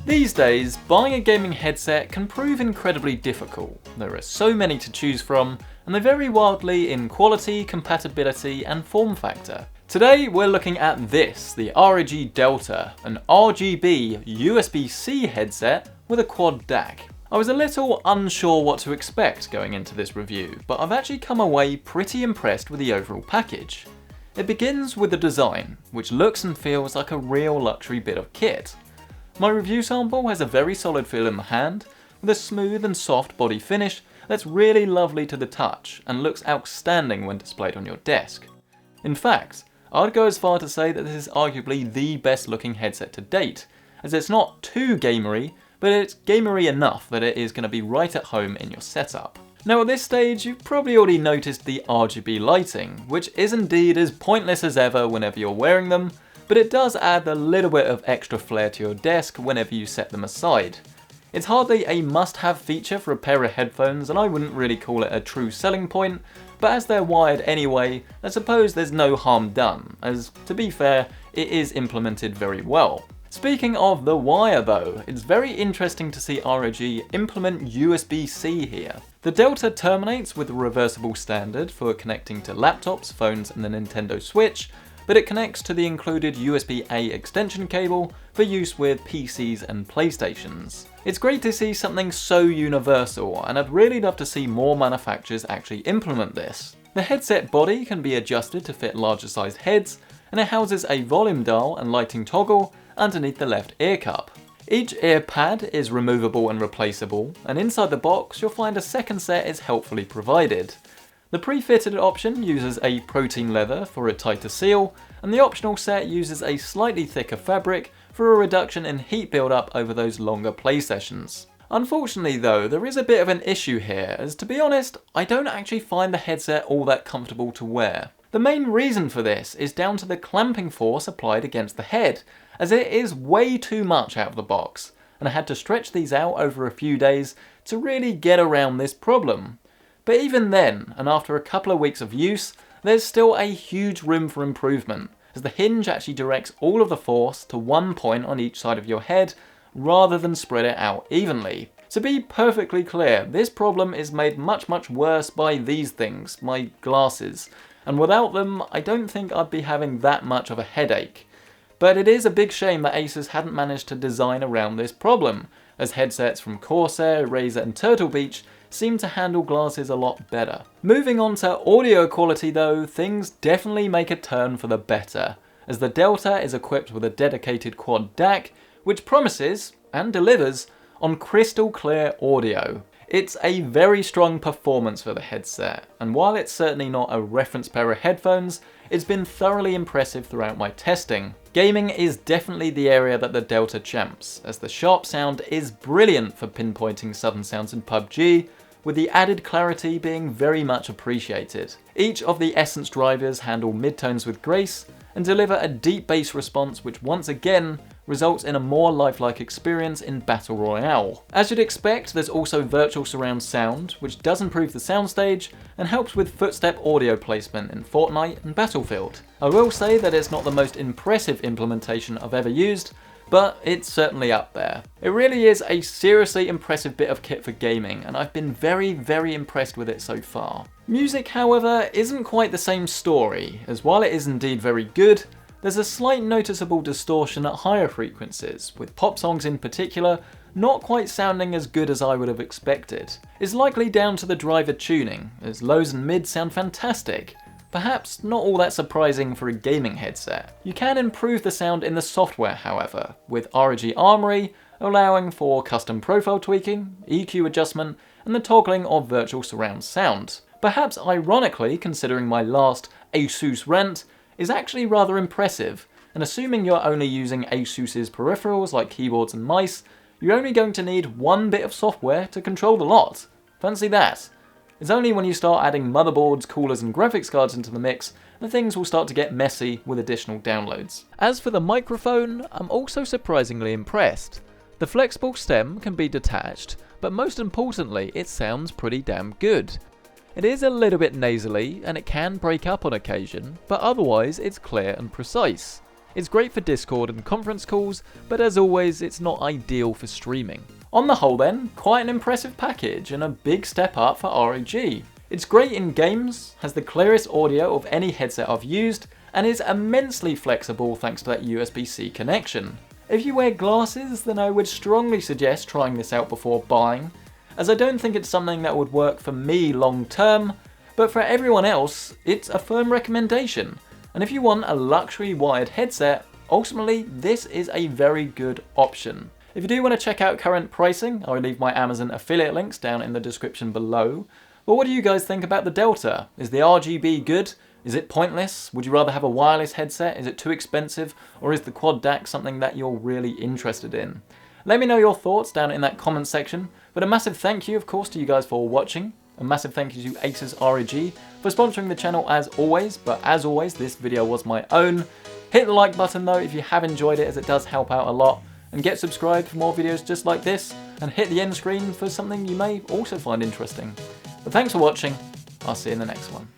These days, buying a gaming headset can prove incredibly difficult. There are so many to choose from, and they vary wildly in quality, compatibility, and form factor. Today we're looking at this, the ROG Delta, an RGB USB-C headset with a Quad DAC. I was a little unsure what to expect going into this review, but I've actually come away pretty impressed with the overall package. It begins with the design, which looks and feels like a real luxury bit of kit. My review sample has a very solid feel in the hand, with a smooth and soft body finish that's really lovely to the touch and looks outstanding when displayed on your desk. In fact, I'd go as far to say that this is arguably the best looking headset to date, as it's not too gamery, but it's gamery enough that it is going to be right at home in your setup. Now at this stage, you've probably already noticed the RGB lighting, which is indeed as pointless as ever whenever you're wearing them, but it does add a little bit of extra flair to your desk whenever you set them aside. It's hardly a must-have feature for a pair of headphones, and I wouldn't really call it a true selling point, but as they're wired anyway, I suppose there's no harm done, as to be fair, it is implemented very well. Speaking of the wire though, it's very interesting to see ROG implement USB-C here. The Delta terminates with a reversible standard for connecting to laptops, phones and the Nintendo Switch, but it connects to the included USB-A extension cable for use with PCs and PlayStations. It's great to see something so universal, and I'd really love to see more manufacturers actually implement this. The headset body can be adjusted to fit larger sized heads, and it houses a volume dial and lighting toggle underneath the left ear cup. Each ear pad is removable and replaceable, and inside the box you'll find a second set is helpfully provided. The pre-fitted option uses a protein leather for a tighter seal, and the optional set uses a slightly thicker fabric for a reduction in heat build-up over those longer play sessions. Unfortunately though, there is a bit of an issue here, as to be honest, I don't actually find the headset all that comfortable to wear. The main reason for this is down to the clamping force applied against the head, as it is way too much out of the box, and I had to stretch these out over a few days to really get around this problem. But even then, and after a couple of weeks of use, there's still a huge room for improvement, as the hinge actually directs all of the force to one point on each side of your head, rather than spread it out evenly. To be perfectly clear, this problem is made much worse by these things, my glasses, and without them I don't think I'd be having that much of a headache. But it is a big shame that Asus hadn't managed to design around this problem, as headsets from Corsair, Razer and Turtle Beach seem to handle glasses a lot better. Moving on to audio quality though, things definitely make a turn for the better, as the Delta is equipped with a dedicated Quad DAC, which promises, and delivers, on crystal clear audio. It's a very strong performance for the headset, and while it's certainly not a reference pair of headphones, it's been thoroughly impressive throughout my testing. Gaming is definitely the area that the Delta champs, as the sharp sound is brilliant for pinpointing sudden sounds in PUBG, with the added clarity being very much appreciated. Each of the Essence drivers handle midtones with grace, and deliver a deep bass response which once again results in a more lifelike experience in Battle Royale. As you'd expect, there's also virtual surround sound, which does improve the soundstage and helps with footstep audio placement in Fortnite and Battlefield. I will say that it's not the most impressive implementation I've ever used, but it's certainly up there. It really is a seriously impressive bit of kit for gaming, and I've been very impressed with it so far. Music, however, isn't quite the same story, as while it is indeed very good, there's a slight noticeable distortion at higher frequencies, with pop songs in particular not quite sounding as good as I would have expected. It's likely down to the driver tuning, as lows and mids sound fantastic. Perhaps not all that surprising for a gaming headset. You can improve the sound in the software however, with ROG Armoury allowing for custom profile tweaking, EQ adjustment and the toggling of virtual surround sound. Perhaps ironically, considering my last Asus rant, is actually rather impressive, and assuming you're only using Asus's peripherals like keyboards and mice, you're only going to need one bit of software to control the lot. Fancy that. It's only when you start adding motherboards, coolers and graphics cards into the mix that things will start to get messy with additional downloads. As for the microphone, I'm also surprisingly impressed. The flexible stem can be detached, but most importantly it sounds pretty damn good. It is a little bit nasally and it can break up on occasion, but otherwise it's clear and precise. It's great for Discord and conference calls, but as always, it's not ideal for streaming. On the whole then, quite an impressive package and a big step up for ROG. It's great in games, has the clearest audio of any headset I've used, and is immensely flexible thanks to that USB-C connection. If you wear glasses, then I would strongly suggest trying this out before buying, as I don't think it's something that would work for me long term, but for everyone else, it's a firm recommendation. And if you want a luxury wired headset, ultimately this is a very good option. If you do want to check out current pricing, I'll leave my Amazon affiliate links down in the description below. But what do you guys think about the Delta? Is the RGB good? Is it pointless? Would you rather have a wireless headset? Is it too expensive? Or is the Quad DAC something that you're really interested in? Let me know your thoughts down in that comment section. But a massive thank you, of course, to you guys for watching. A massive thank you to Asus ROG for sponsoring the channel as always. But as always, this video was my own. Hit the like button though if you have enjoyed it, as it does help out a lot. And get subscribed for more videos just like this. And hit the end screen for something you may also find interesting. But thanks for watching. I'll see you in the next one.